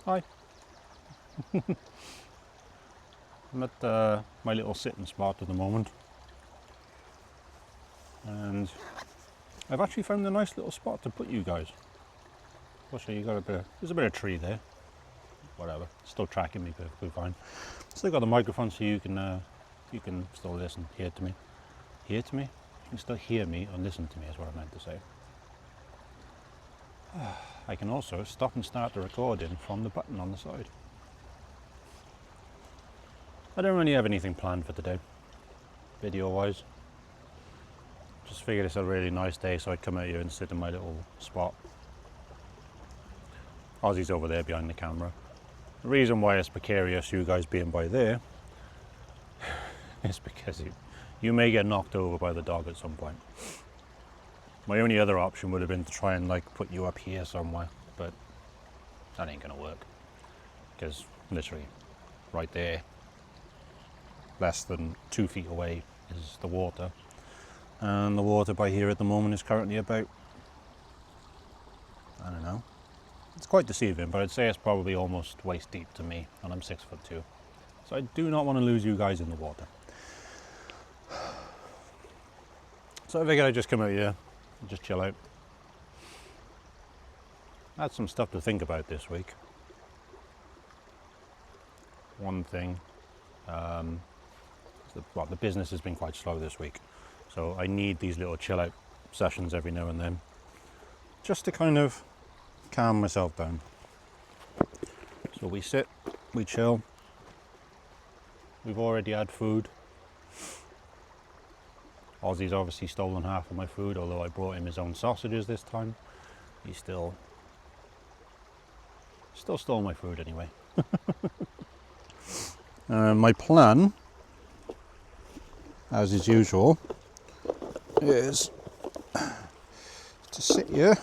Hi. I'm at my little sitting spot at the moment, and I've actually found a nice little spot to put you guys. I'll show you. There's a bit of tree there. Whatever. Still tracking me perfectly fine. Still got the microphone so you can still listen, hear to me. Hear to me? You can still hear me or listen to me is what I meant to say. I can also stop and start the recording from the button on the side. I don't really have anything planned for today, video wise. Just figured it's a really nice day, so I'd come out here and sit in my little spot. Ozzy's over there behind the camera. The reason why it's precarious, you guys being by there, is because you may get knocked over by the dog at some point. My only other option would have been to try and put you up here somewhere, but that ain't gonna work. Because literally, right there, less than 2 feet away is the water. And the water by here at the moment is currently about, I don't know, it's quite deceiving, but I'd say it's probably almost waist deep to me, and I'm 6'2". So I do not want to lose you guys in the water. So I figured I'd just come out here and just chill out. I had some stuff to think about this week. One thing, the business has been quite slow this week, so I need these little chill out sessions every now and then, just to kind of calm myself down. So we sit, we chill. We've already had food. Ozzy's obviously stolen half of my food, although I brought him his own sausages this time. He still stole my food anyway. My plan, as is usual, is to sit here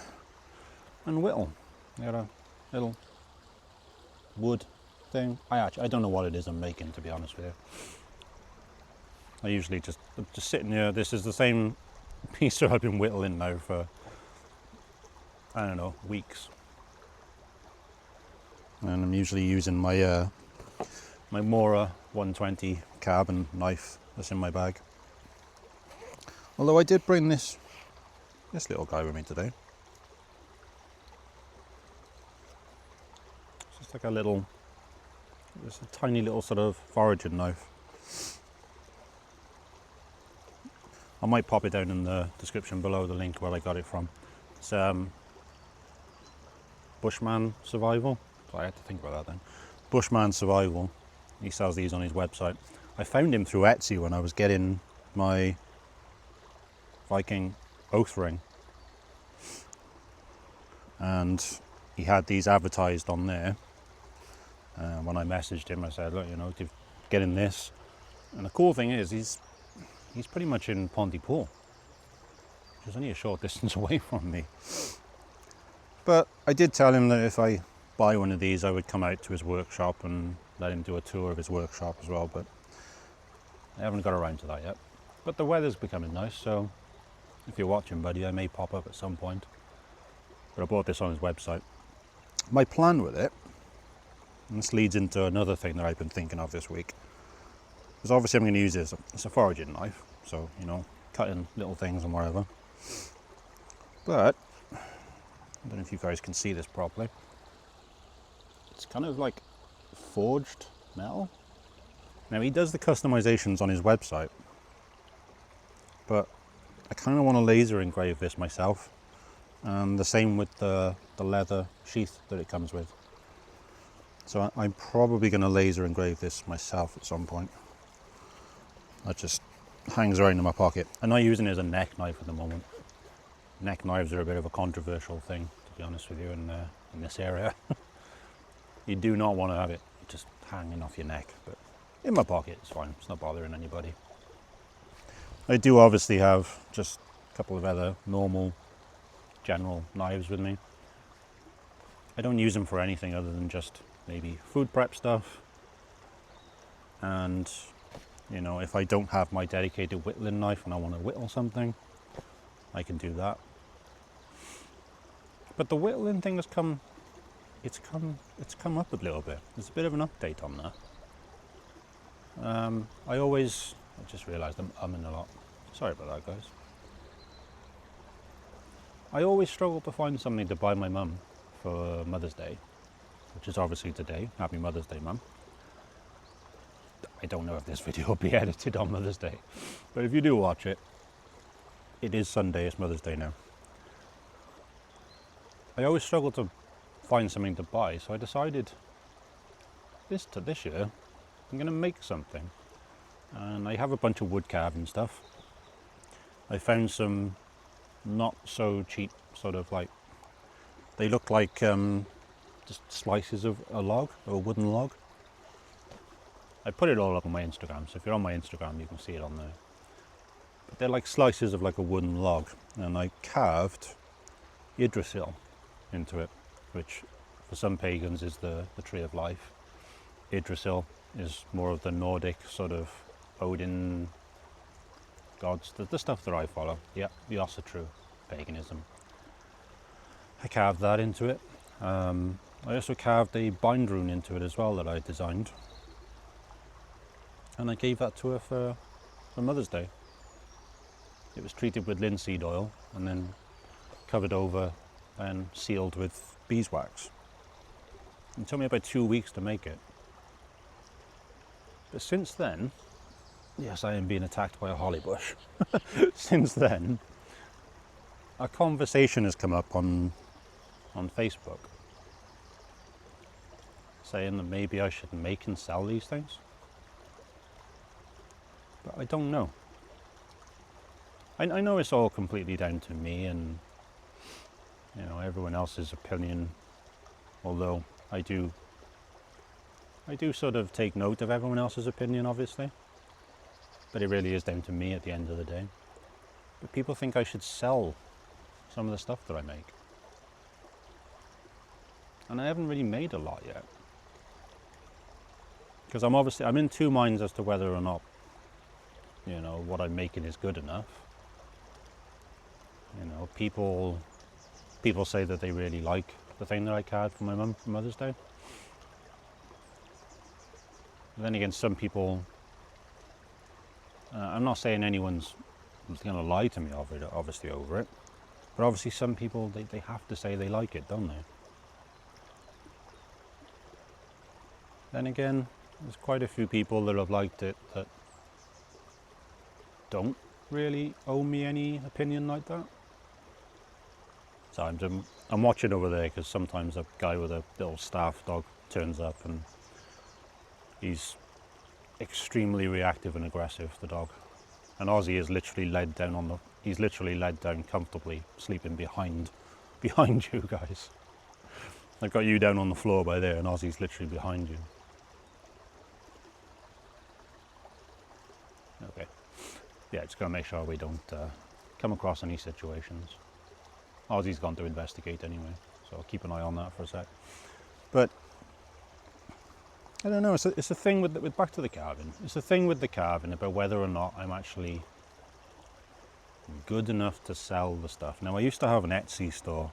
and whittle. I got a little wood thing. I don't know what it is I'm making, to be honest with you. I usually just sitting here. This is the same piece that I've been whittling now for, I don't know, weeks. And I'm usually using my my Mora 120 carbon knife that's in my bag. Although I did bring this little guy with me today. It's just like it's a tiny little sort of foraging knife. I might pop it down in the description below, the link where I got it from. It's Bushman Survival. So I had to think about that then. Bushman Survival. He sells these on his website. I found him through Etsy when I was getting my Viking oath ring. And he had these advertised on there. When I messaged him, I said, look, getting this. And the cool thing is, he's pretty much in Pontypool, which is only a short distance away from me. But I did tell him that if I buy one of these, I would come out to his workshop and let him do a tour of his workshop as well, but I haven't got around to that yet. But the weather's becoming nice, so if you're watching, buddy, I may pop up at some point. But I bought this on his website. My plan with it, and this leads into another thing that I've been thinking of this week, is obviously I'm going to use this as a foraging knife, so, cutting little things and whatever. But I don't know if you guys can see this properly. It's kind of like forged metal. Now, he does the customizations on his website, but I kind of want to laser engrave this myself, and the same with the leather sheath that it comes with. So I'm probably going to laser engrave this myself at some point. That just hangs around in my pocket. I'm not using it as a neck knife at the moment. Neck knives are a bit of a controversial thing, to be honest with you, in this area. You do not want to have it just hanging off your neck, but in my pocket it's fine. It's not bothering anybody. I do obviously have just a couple of other normal general knives with me. I don't use them for anything other than just maybe food prep stuff, and if I don't have my dedicated whittling knife and I want to whittle something, I can do that. But the whittling thing has come it's come up a little bit. There's a bit of an update on that. I just realised I'm umming a lot. Sorry about that, guys. I always struggle to find something to buy my mum for Mother's Day, which is obviously today. Happy Mother's Day, Mum. I don't know if this video will be edited on Mother's Day, but if you do watch it, it is Sunday, it's Mother's Day now. I always struggle to find something to buy, so I decided this year I'm going to make something. And I have a bunch of wood carving stuff. I found some not so cheap, sort of like, they look like just slices of a log, or a wooden log. I put it all up on my Instagram, so if you're on my Instagram you can see it on there. But they're like slices of like a wooden log, and I carved Yggdrasil into it, which for some pagans is the tree of life. Yggdrasil is more of the Nordic sort of Odin gods, the stuff that I follow. Yeah, the Asatru paganism. I carved that into it. I also carved a bind rune into it as well that I designed. And I gave that to her for Mother's Day. It was treated with linseed oil and then covered over and sealed with beeswax. It took me about 2 weeks to make it. But since then, yes, I am being attacked by a holly bush. Since then, a conversation has come up on Facebook saying that maybe I should make and sell these things. But I don't know. I know it's all completely down to me and, you know, everyone else's opinion, although I do sort of take note of everyone else's opinion, obviously, but it really is down to me at the end of the day. But people think I should sell some of the stuff that I make, and I haven't really made a lot yet, because I'm in two minds as to whether or not, you know, what I'm making is good enough. You know, people say that they really like the thing that I carved for my mum for Mother's Day. But then again, some people, I'm not saying anyone's going to lie to me obviously over it, but obviously some people, they have to say they like it, don't they? Then again, there's quite a few people that have liked it that don't really owe me any opinion like that. So I'm watching over there because sometimes a guy with a little staff dog turns up and he's extremely reactive and aggressive, the dog. And Ozzy is literally laid down comfortably, sleeping behind you guys. I've got you down on the floor by there and Ozzy's literally behind you. Okay. Yeah, just gotta make sure we don't come across any situations. Ozzy's gone to investigate anyway, so I'll keep an eye on that for a sec. But I don't know, it's a thing with back to the carving. It's a thing with the carving about whether or not I'm actually good enough to sell the stuff. Now, I used to have an Etsy store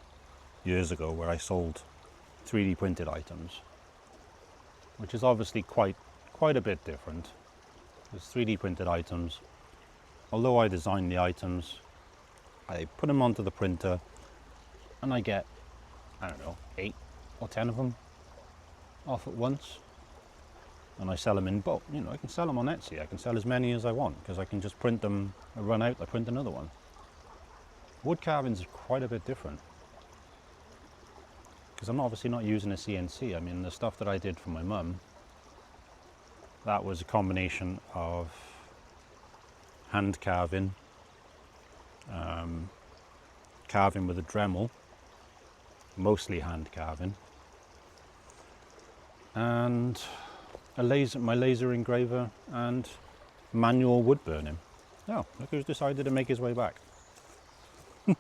years ago where I sold 3D printed items, which is obviously quite a bit different. There's 3D printed items. Although I design the items, I put them onto the printer and I get, I don't know, 8 or 10 of them off at once. And I sell them in bulk. You know, I can sell them on Etsy. I can sell as many as I want because I can just print them, I run out, I print another one. Wood carvings is quite a bit different because I'm obviously not using a CNC. I mean, the stuff that I did for my mum, that was a combination of hand carving, carving with a Dremel, mostly hand carving, and my laser engraver and manual wood burning. Oh, look who's decided to make his way back. Come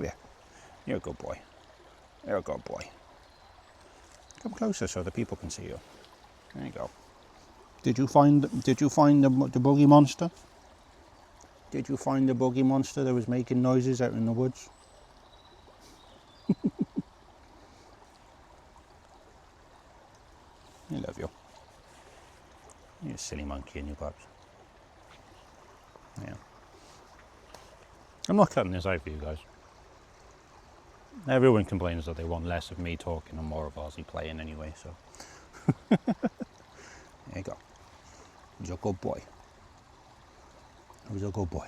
here. You're a good boy. You're a good boy. Come closer so the people can see you. There you go. Did you find the boogie monster? Did you find the boogie monster that was making noises out in the woods? silly monkey in you, pups. Yeah. I'm not cutting this out for you guys. Everyone complains that they want less of me talking and more of Ozzy playing anyway, so. There you go. He's a good boy. He's a good boy.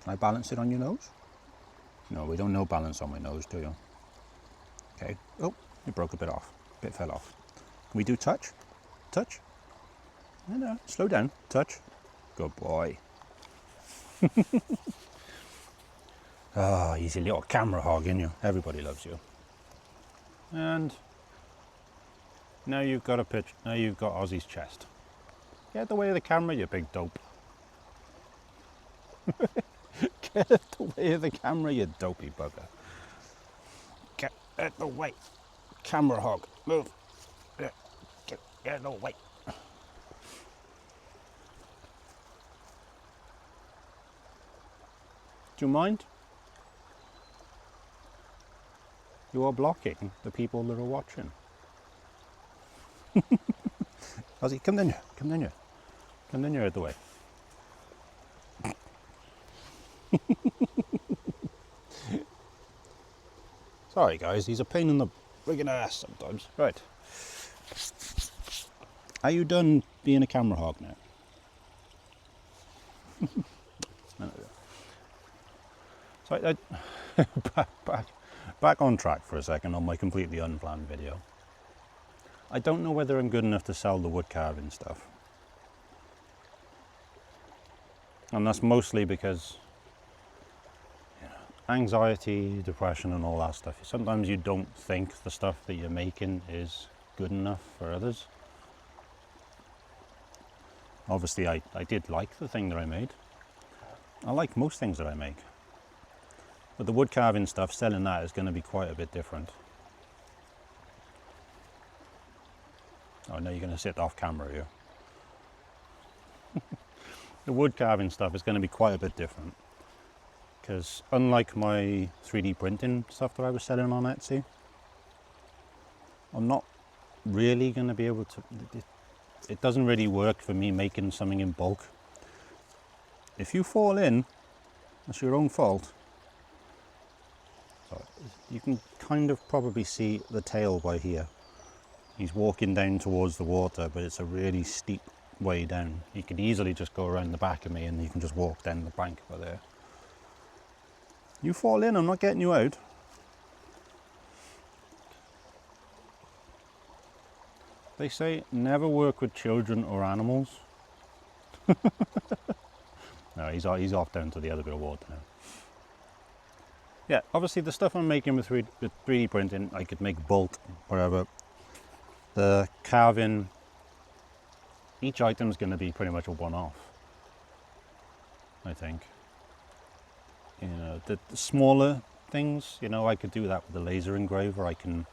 Can I balance it on your nose? No, we don't know balance on my nose, do you? Okay. Oh, you broke a bit off. A bit fell off. Can we do touch? Touch? No, slow down. Touch. Good boy. Oh, he's a little camera hog, isn't you? Everybody loves you. And now you've got a pitch. Now you've got Ozzy's chest. Get out the way of the camera, you big dope. Get out the way of the camera, you dopey bugger. Get out the way. Camera hog. Move. Get out of the way. Do you mind? You are blocking the people that are watching. Ozzy, come down here. Come down here. Come down here out the way. Sorry guys, he's a pain in the friggin' ass sometimes. Right. Are you done being a camera hog now? So back on track for a second on my completely unplanned video. I don't know whether I'm good enough to sell the wood carving stuff. And that's mostly because anxiety, depression and all that stuff. Sometimes you don't think the stuff that you're making is good enough for others. Obviously I did like the thing that I made. I like most things that I make. But the wood carving stuff, selling that is going to be quite a bit different. Oh no, you're going to sit off camera here. The wood carving stuff is going to be quite a bit different. Because unlike my 3D printing stuff that I was selling on Etsy, I'm not really going to be able to, it doesn't really work for me making something in bulk. If you fall in, that's your own fault. So you can kind of probably see the tail by here. He's walking down towards the water, but it's a really steep way down. You could easily just go around the back of me and you can just walk down the bank over there. You fall in, I'm not getting you out. They say never work with children or animals. No, he's off down to the other bit of water now. Yeah, obviously the stuff I'm making with 3D printing, I could make bulk, whatever. The carving, each item is going to be pretty much a one-off, I think. You know, the smaller things, you know, I could do that with the laser engraver. I can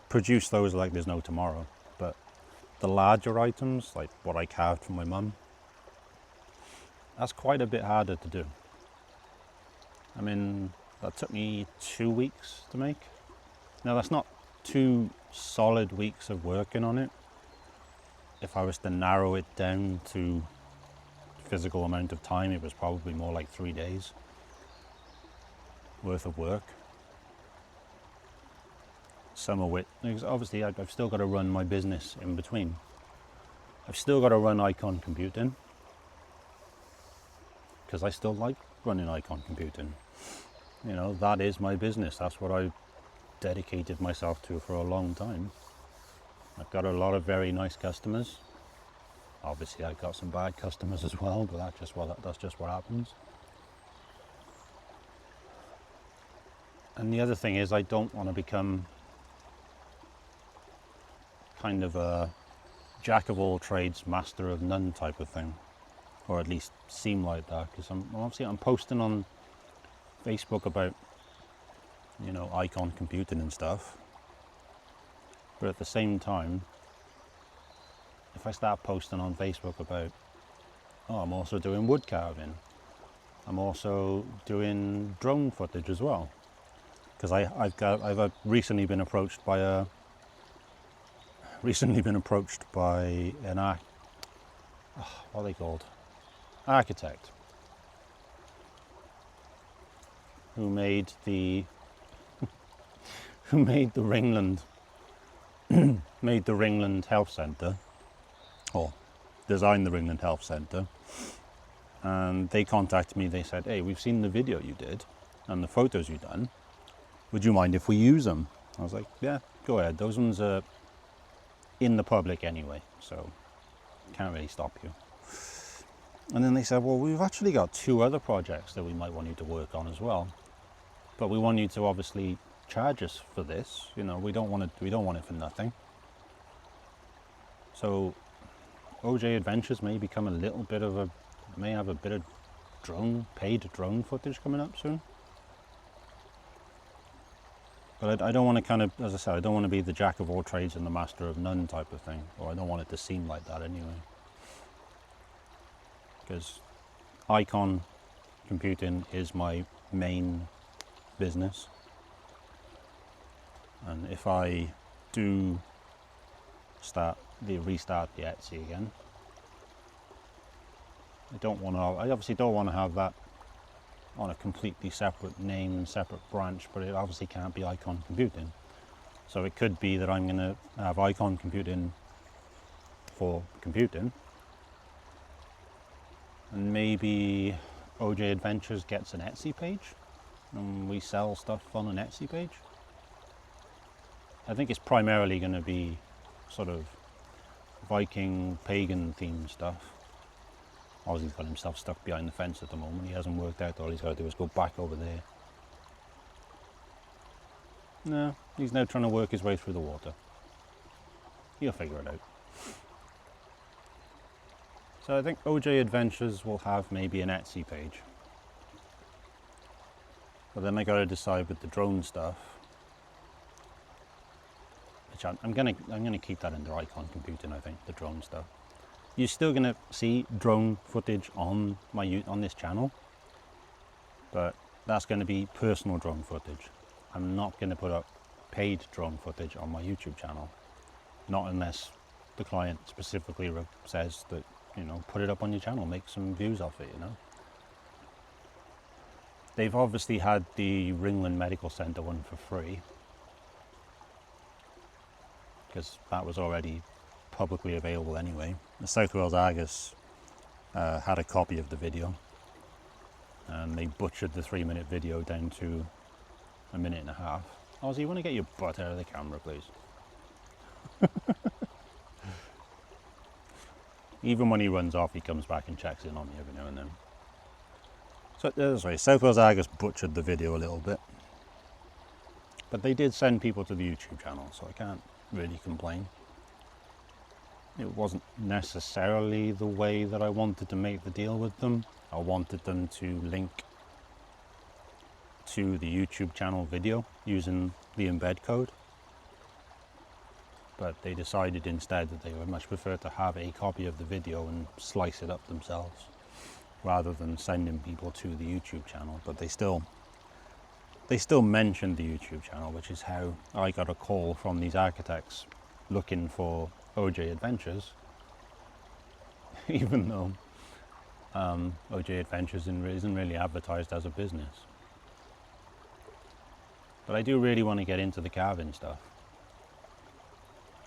produce those like there's no tomorrow. But the larger items, like what I carved for my mum, that's quite a bit harder to do. I mean, that took me 2 weeks to make. Now that's not 2 solid weeks of working on it. If I was to narrow it down to physical amount of time, it was probably more like 3 days worth of work. Some of which, obviously I've still got to run my business in between. I've still got to run Icon Computing, because I still like running Icon Computing. You know, that is my business. That's what I dedicated myself to for a long time. I've got a lot of very nice customers. Obviously I've got some bad customers as well, but that's just what happens. And the other thing is, I don't want to become kind of a jack of all trades, master of none type of thing, or at least seem like that, because I'm posting on Facebook about, you know, Icon Computing and stuff, but at the same time, if I start posting on Facebook about, oh, I'm also doing wood carving, I'm also doing drone footage as well, because I've recently been approached by recently been approached by an what are they called? Architect, who made the Ringland Health Centre, or designed the Ringland Health Centre, and they contacted me. They said, "Hey, we've seen the video you did and the photos you done. Would you mind if we use them?" I was like, "Yeah, go ahead. Those ones are in the public anyway, so can't really stop you." And then they said, "Well, we've actually got 2 other projects that we might want you to work on as well, but we want you to obviously charge us for this. You know, we don't want it for nothing." So OJ Adventures may become may have a bit of paid drone footage coming up soon. But I don't want to kind of, as I said, I don't want to be the jack of all trades and the master of none type of thing, or I don't want it to seem like that anyway. Because Icon Computing is my main business, and if I do restart the Etsy again, I obviously don't want to have that on a completely separate name and separate branch, but it obviously can't be Icon Computing. So it could be that I'm going to have Icon Computing for computing, and maybe OJ Adventures gets an Etsy page and we sell stuff on an Etsy page. I think it's primarily going to be sort of Viking, pagan themed stuff. Ozzy's got himself stuck behind the fence at the moment. He hasn't worked out. All he's got to do is go back over there. No, he's now trying to work his way through the water. He'll figure it out. So I think OJ Adventures will have maybe an Etsy page. But then I got to decide with the drone stuff, which I'm gonna keep that under Icon Computing. I think the drone stuff. You're still gonna see drone footage on this channel, but that's going to be personal drone footage. I'm not going to put up paid drone footage on my YouTube channel, not unless the client specifically says that, you know, put it up on your channel, make some views off it, you know. They've obviously had the Ringland Medical Centre one for free, because that was already publicly available anyway. The South Wales Argus had a copy of the video, and they butchered the 3-minute video down to a minute and a half. Ozzy, you want to get your butt out of the camera, please? Even when he runs off, he comes back and checks in on me every now and then. So, sorry, South Wales Argus butchered the video a little bit. But they did send people to the YouTube channel, so I can't really complain. It wasn't necessarily the way that I wanted to make the deal with them. I wanted them to link to the YouTube channel video using the embed code. But they decided instead that they would much prefer to have a copy of the video and slice it up themselves, rather than sending people to the YouTube channel. But they still mentioned the YouTube channel, which is how I got a call from these architects looking for OJ Adventures, even though OJ Adventures isn't really advertised as a business. But I do really want to get into the carving stuff,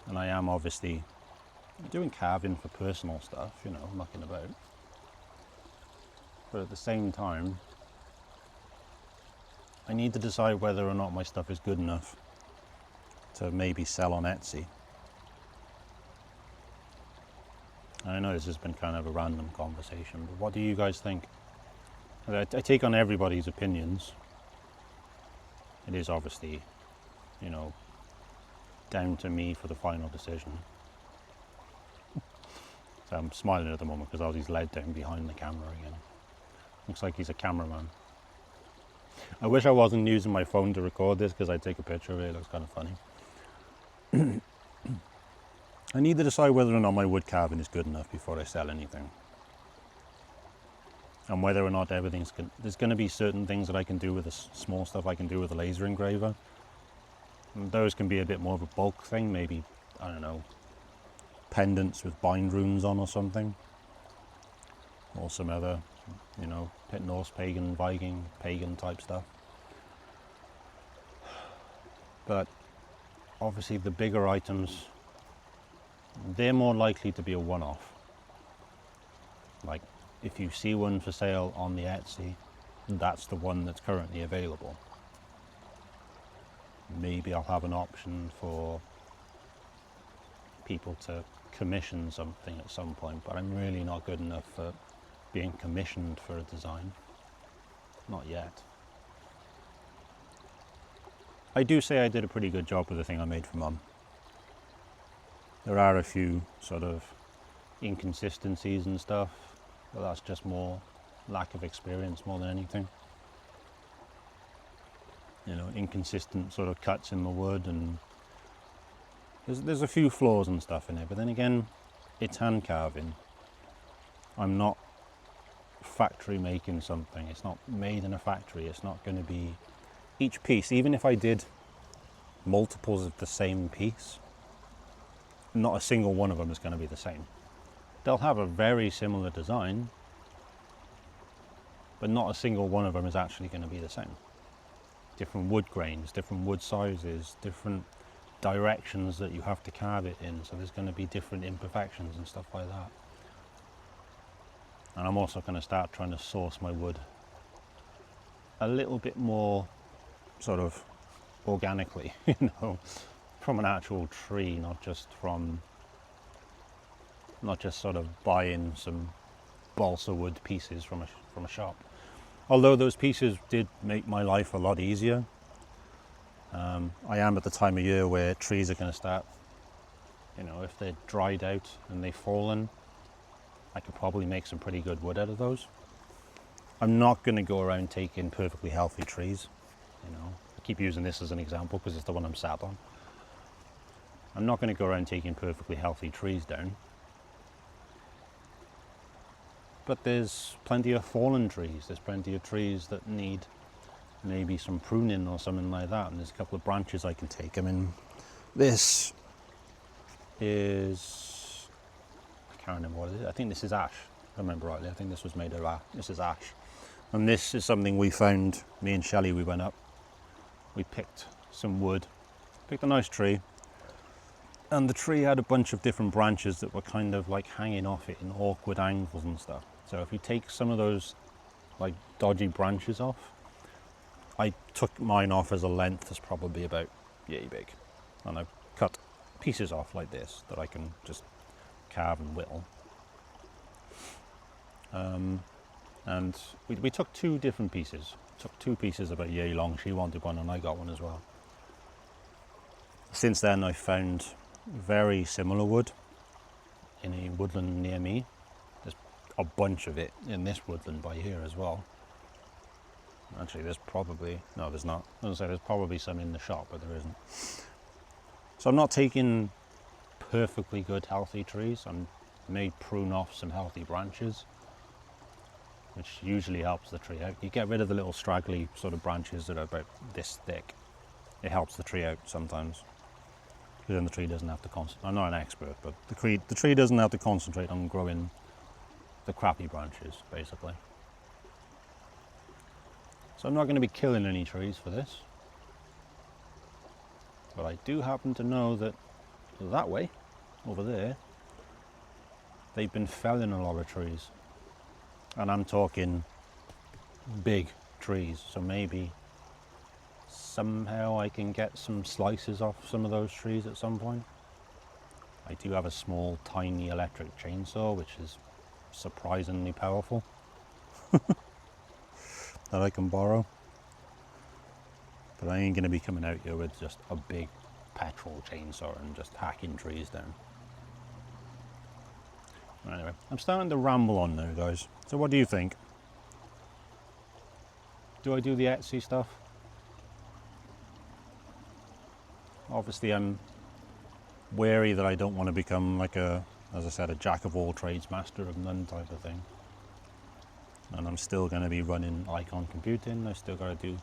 and I am obviously doing carving for personal stuff, you know, mucking about. But at the same time, I need to decide whether or not my stuff is good enough to maybe sell on Etsy. I know this has been kind of a random conversation, but what do you guys think? I take on everybody's opinions. It is obviously, you know, down to me for the final decision. So I'm smiling at the moment because Ozzy's led down behind the camera again. Looks like he's a cameraman. I wish I wasn't using my phone to record this, because I'd take a picture of it. It looks kind of funny. I need to decide whether or not my wood carving is good enough before I sell anything. And whether or not there's going to be certain things that I can do with the small stuff I can do with a laser engraver. And those can be a bit more of a bulk thing, maybe, I don't know, pendants with bind runes on or something, or some other, you know, Norse pagan, Viking, pagan type stuff. But obviously the bigger items, they're more likely to be a one-off. Like, if you see one for sale on the Etsy, that's the one that's currently available. Maybe I'll have an option for people to commission something at some point, but I'm really not good enough for being commissioned for a design. Not yet. I do say I did a pretty good job with the thing I made for Mum. There are a few sort of inconsistencies and stuff, but that's just more lack of experience more than anything. You know, inconsistent sort of cuts in the wood, and there's a few flaws and stuff in it, but then again, it's hand carving. I'm not factory making something. It's not made in a factory. It's not going to be each piece. Even if I did multiples of the same piece, not a single one of them is going to be the same. They'll have a very similar design, but not a single one of them is actually going to be the same. Different wood grains, different wood sizes, different directions that you have to carve it in, so there's going to be different imperfections and stuff like that. And I'm also going to start trying to source my wood a little bit more sort of organically, you know, from an actual tree, not just sort of buying some balsa wood pieces from a shop. Although those pieces did make my life a lot easier. I am at the time of year where trees are going to start, you know, if they're dried out and they've fallen, I could probably make some pretty good wood out of those. I'm not going to go around taking perfectly healthy trees, you know. I keep using this as an example because it's the one I'm sat on. I'm not going to go around taking perfectly healthy trees down. But there's plenty of fallen trees. There's plenty of trees that need maybe some pruning or something like that. And there's a couple of branches I can take. I mean, this is, I can't remember what it is. I think this is ash, if I remember rightly. I think this was made of ash. This is ash. And this is something we found, me and Shelley, we went up. We picked some wood, picked a nice tree. And the tree had a bunch of different branches that were kind of like hanging off it in awkward angles and stuff. So if you take some of those like dodgy branches off, I took mine off as a length that's probably about yay big. And I cut pieces off like this that I can just carve and whittle. And we took two different pieces. Took two pieces about yay long. She wanted one and I got one as well. Since then I found very similar wood in a woodland near me. There's a bunch of it in this woodland by here as well. Actually, there's probably, no, there's not. I was going to say there's probably some in the shop, but there isn't. So I'm not taking perfectly good healthy trees. I may prune off some healthy branches, which usually helps the tree out. You get rid of the little straggly sort of branches that are about this thick. It helps the tree out sometimes. Because then the tree doesn't have to concentrate. I'm not an expert, but the tree doesn't have to concentrate on growing the crappy branches, basically. So I'm not going to be killing any trees for this. But I do happen to know that way, over there, they've been felling a lot of trees. And I'm talking big trees, so maybe somehow I can get some slices off some of those trees at some point. I do have a small, tiny electric chainsaw, which is surprisingly powerful, that I can borrow. But I ain't going to be coming out here with just a big petrol chainsaw and just hacking trees down. Anyway, I'm starting to ramble on now, guys. So what do you think? Do I do the Etsy stuff? Obviously I'm wary that I don't want to become like as I said, a jack of all trades, master of none type of thing. And I'm still going to be running Icon Computing. I still got to do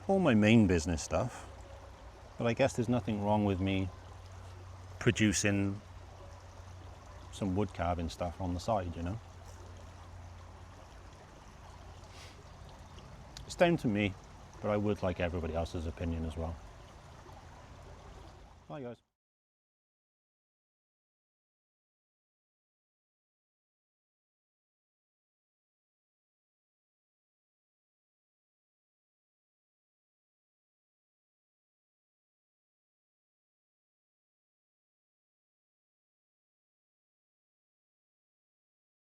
all my main business stuff. But I guess there's nothing wrong with me producing some wood carving stuff on the side, you know. It's down to me, but I would like everybody else's opinion as well. Bye guys.